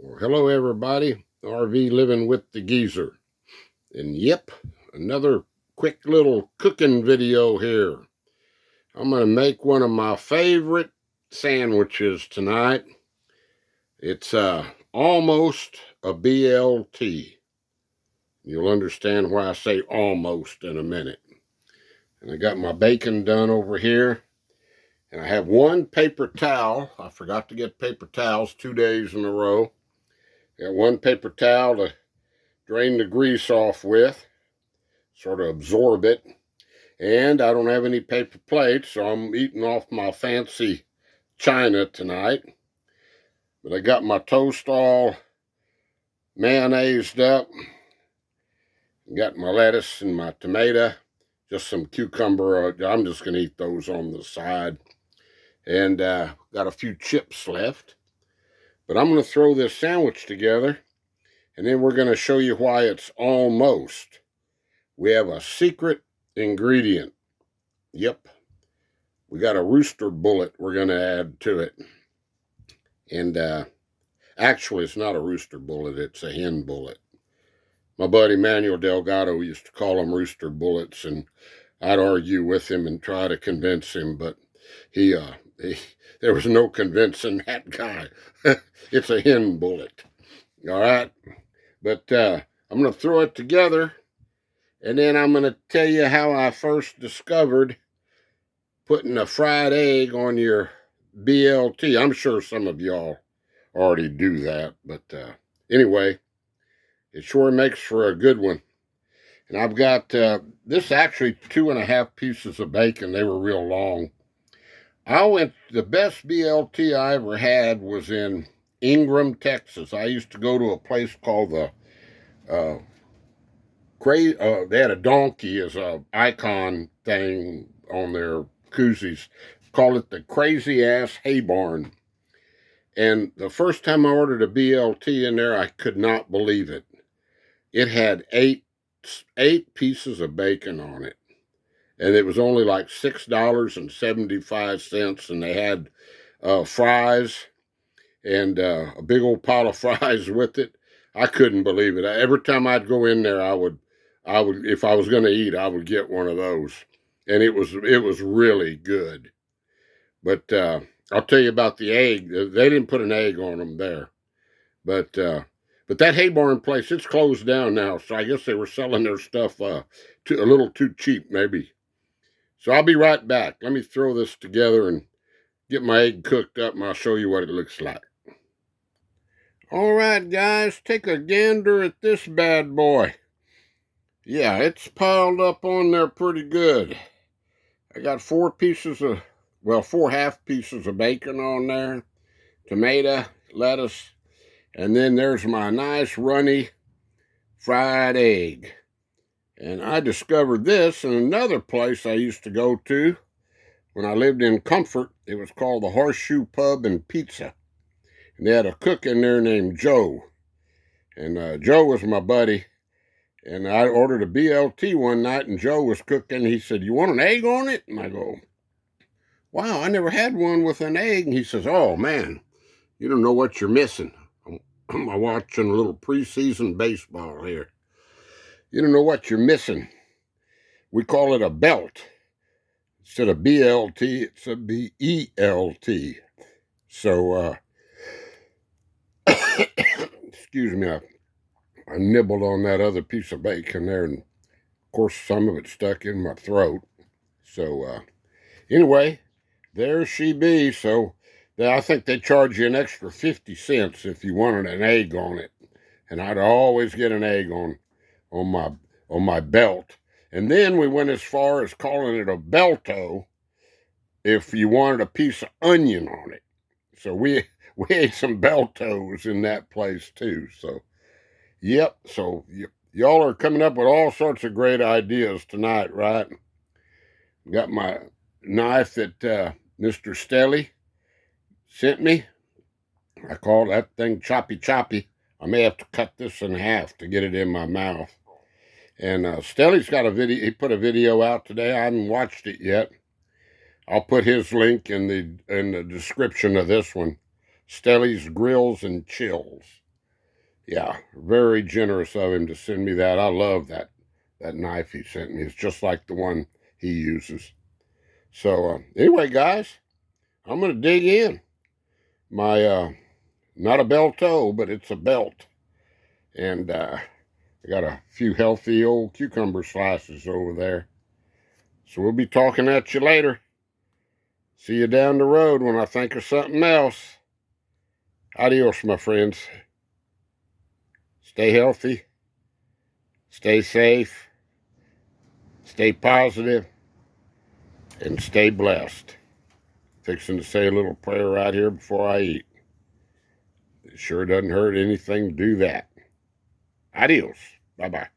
Well, hello everybody, RV Living with the Geezer. And yep, another quick little cooking video here. I'm going to make one of my favorite sandwiches tonight. It's almost a BLT. You'll understand why I say almost in a minute. And I got my bacon done over here. And I have one paper towel. I forgot to get paper towels 2 days in a row. Got one paper towel to drain the grease off with, sort of absorb it. And I don't have any paper plates, so I'm eating off my fancy china tonight. But I got my toast all mayonnaised up. Got my lettuce and my tomato, just some cucumber. I'm just going to eat those on the side. And got a few chips left. But I'm going to throw this sandwich together, and then we're going to show you why it's almost. We have a secret ingredient. Yep. We got a rooster bullet we're going to add to it. And actually, it's not a rooster bullet. It's a hen bullet. My buddy Manuel Delgado used to call them rooster bullets, and I'd argue with him and try to convince him, but there was no convincing that guy. It's a hen bullet. All right? But I'm going to throw it together, and then I'm going to tell you how I first discovered putting a fried egg on your BLT. I'm sure some of y'all already do that, but anyway, it sure makes for a good one. And I've got this actually 2.5 pieces of bacon. They were real long. The best BLT I ever had was in Ingram, Texas. I used to go to a place called the they had a donkey as a icon thing on their koozies. Called it the Crazy Ass Hay Barn. And the first time I ordered a BLT in there, I could not believe it. It had eight pieces of bacon on it. And it was only like $6.75. And they had fries and a big old pile of fries with it. I couldn't believe it. Every time I'd go in there, I would, if I was going to eat, I would get one of those. And it was really good. But I'll tell you about the egg. They didn't put an egg on them there. But that hay barn place, it's closed down now. So I guess they were selling their stuff a little too cheap, maybe. So I'll be right back. Let me throw this together and get my egg cooked up, and I'll show you what it looks like. All right, guys, take a gander at this bad boy. Yeah, it's piled up on there pretty good. I got 4 half pieces of bacon on there, tomato, lettuce, and then there's my nice runny fried egg. And I discovered this in another place I used to go to when I lived in Comfort. It was called the Horseshoe Pub and Pizza. And they had a cook in there named Joe. And Joe was my buddy. And I ordered a BLT one night, and Joe was cooking. He said, "You want an egg on it?" And I go, "Wow, I never had one with an egg." And he says, "Oh, man, you don't know what you're missing." I'm watching a little preseason baseball here. You don't know what you're missing. We call it a belt. Instead of BLT, it's a BELT. So, excuse me, I nibbled on that other piece of bacon there, and of course some of it stuck in my throat. So, anyway, there she be. So, I think they charge you an extra 50 cents if you wanted an egg on it. And I'd always get an egg on my belt. And then we went as far as calling it a belto if you wanted a piece of onion on it. So we ate some beltos in that place too. So, yep. So y'all are coming up with all sorts of great ideas tonight, right? Got my knife that Mr. Stelly sent me. I call that thing choppy choppy. I may have to cut this in half to get it in my mouth. And Stelly's got a video. He put a video out today. I haven't watched it yet. I'll put his link in the description of this one. Stelly's Grills and Chills. Yeah, very generous of him to send me that. I love that knife he sent me. It's just like the one he uses. So anyway, guys, I'm gonna dig in. My not a bell toe, but it's a belt, and I got a few healthy old cucumber slices over there. So we'll be talking at you later. See you down the road when I think of something else. Adios, my friends. Stay healthy. Stay safe. Stay positive. And stay blessed. Fixing to say a little prayer right here before I eat. It sure doesn't hurt anything to do that. Adios. Bye-bye.